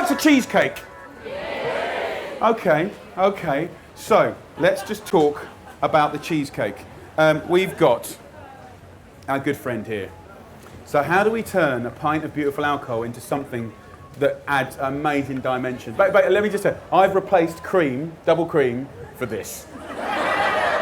likes a cheesecake? Okay, okay. So, let's just talk about the cheesecake. We've got our good friend here. So how do we turn a pint of beautiful alcohol into something that adds amazing dimensions? But let me just say, I've replaced cream, double cream, for this.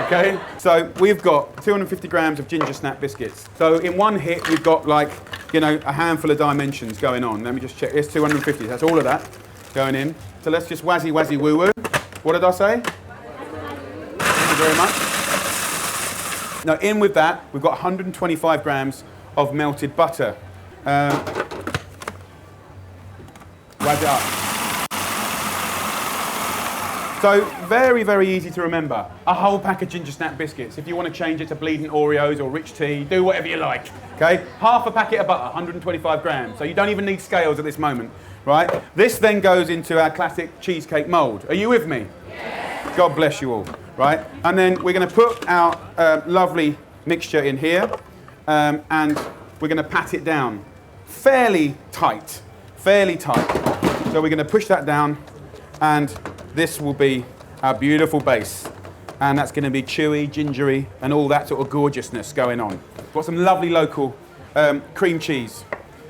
Okay? So we've got 250 grams of ginger snap biscuits. So in one hit, we've got like, you know, a handful of dimensions going on. Let me just check. It's 250. That's all of that going in. So let's just wazzy woo woo. What did I say? Thank you very much. Now in with that, we've got 125 grams of melted butter. Wazz it up. So very, very easy to remember. A whole pack of ginger snap biscuits. If you want to change it to bleeding Oreos or rich tea, do whatever you like. Okay? Half a packet of butter, 125 grams. So you don't even need scales at this moment, right? This then goes into our classic cheesecake mold. Are you with me? Yes. God bless you all, right? And then we're going to put our lovely mixture in here, and we're going to pat it down fairly tight. So we're going to push that down, and this will be our beautiful base. And that's going to be chewy, gingery, and all that sort of gorgeousness going on. Got some lovely local cream cheese.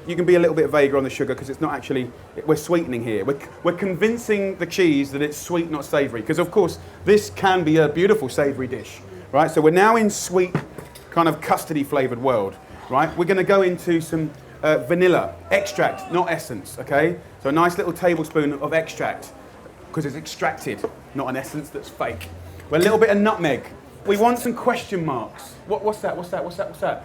You can be a little bit vaguer on the sugar because it's not actually, we're sweetening here. We're convincing the cheese that it's sweet, not savoury. Because of course, this can be a beautiful savoury dish, right? So we're now in sweet, kind of custardy flavoured world, right? We're going to go into some vanilla extract, not essence, okay? So a nice little tablespoon of extract, because it's extracted, not an essence that's fake. We're a little bit of nutmeg. We want some question marks. What's that?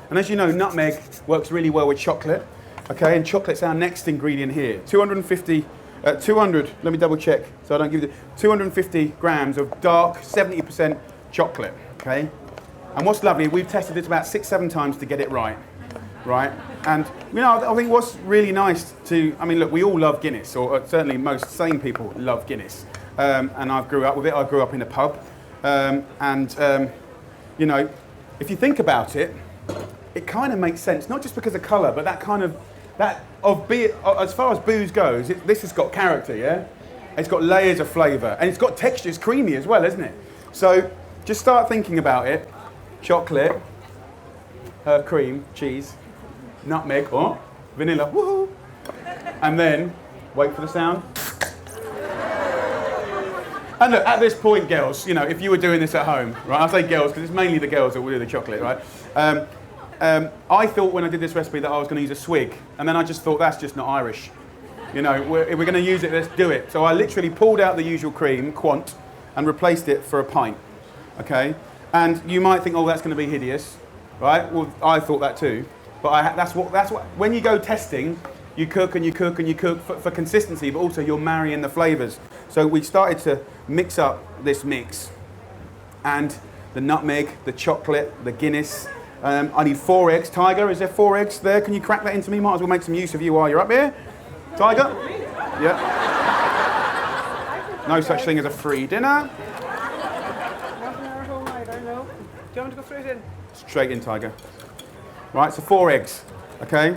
And as you know, nutmeg works really well with chocolate, okay? And chocolate's our next ingredient here. 200, let me double check so I don't give you 250 grams of dark 70% chocolate, okay? And what's lovely, we've tested this about 6-7 times to get it right? And you know, I think what's really nice I mean, look, we all love Guinness, or certainly most sane people love Guinness. And I grew up with it. I grew up in a pub. You know, if you think about it, it kind of makes sense, not just because of colour, but as far as booze goes, this has got character, yeah? It's got layers of flavour, and it's got texture. It's creamy as well, isn't it? So just start thinking about it. Chocolate, cream, cheese, nutmeg, vanilla, woohoo! And then, wait for the sound. And look, at this point, girls, you know, if you were doing this at home, right, I say girls because it's mainly the girls that will do the chocolate, right? I thought when I did this recipe that I was going to use a swig, and then I just thought that's just not Irish. You know, if we're going to use it, let's do it. So I literally pulled out the usual cream, quant, and replaced it for a pint, okay? And you might think, oh, that's going to be hideous, right? Well, I thought that too. But that's what. When you go testing, you cook and you cook and you cook for consistency, but also you're marrying the flavours. So we started to mix up this mix, and the nutmeg, the chocolate, the Guinness. I need 4 eggs. Tiger, is there 4 eggs there? Can you crack that into me? Might as well make some use of you while you're up here. Tiger? Yeah. No such thing as a free dinner. Half an hour whole night, I know. Do you want to go straight in? Straight in, Tiger. Right, so 4 eggs, okay?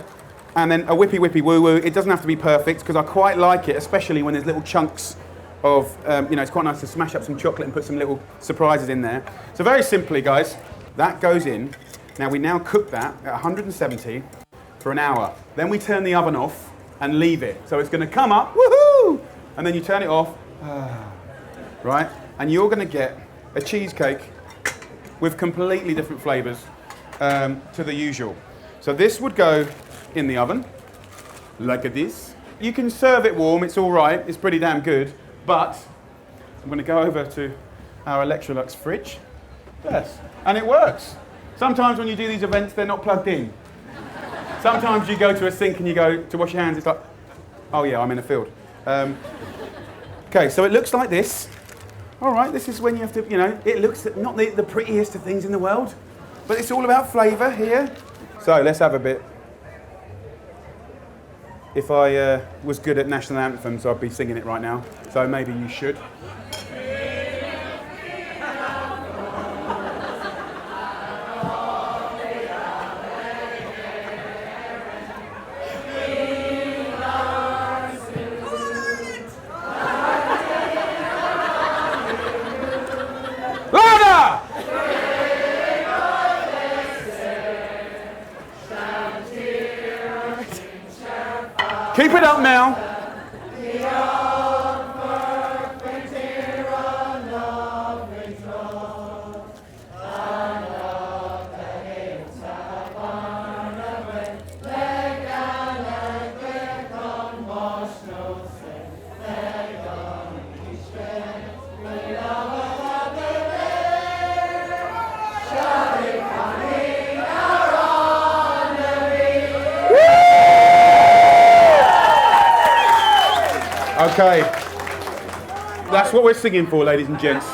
And then a whippy woo woo. It doesn't have to be perfect because I quite like it, especially when there's little chunks of, you know, it's quite nice to smash up some chocolate and put some little surprises in there. So very simply, guys, that goes in. Now we cook that at 170 for an hour. Then we turn the oven off and leave it. So it's going to come up, woohoo! And then you turn it off, right? And you're going to get a cheesecake with completely different flavours to the usual. So this would go in the oven, like this. You can serve it warm, it's all right, it's pretty damn good, but I'm going to go over to our Electrolux fridge. Yes, and it works. Sometimes when you do these events, they're not plugged in. Sometimes you go to a sink and you go to wash your hands, it's like, oh yeah, I'm in a field. Okay, so it looks like this. All right, this is when you have to, you know, it looks not the prettiest of things in the world, but it's all about flavour here. So let's have a bit. If I was good at national anthems, I'd be singing it right now. So maybe you should. Keep it up now. Okay, that's what we're singing for, ladies and gents.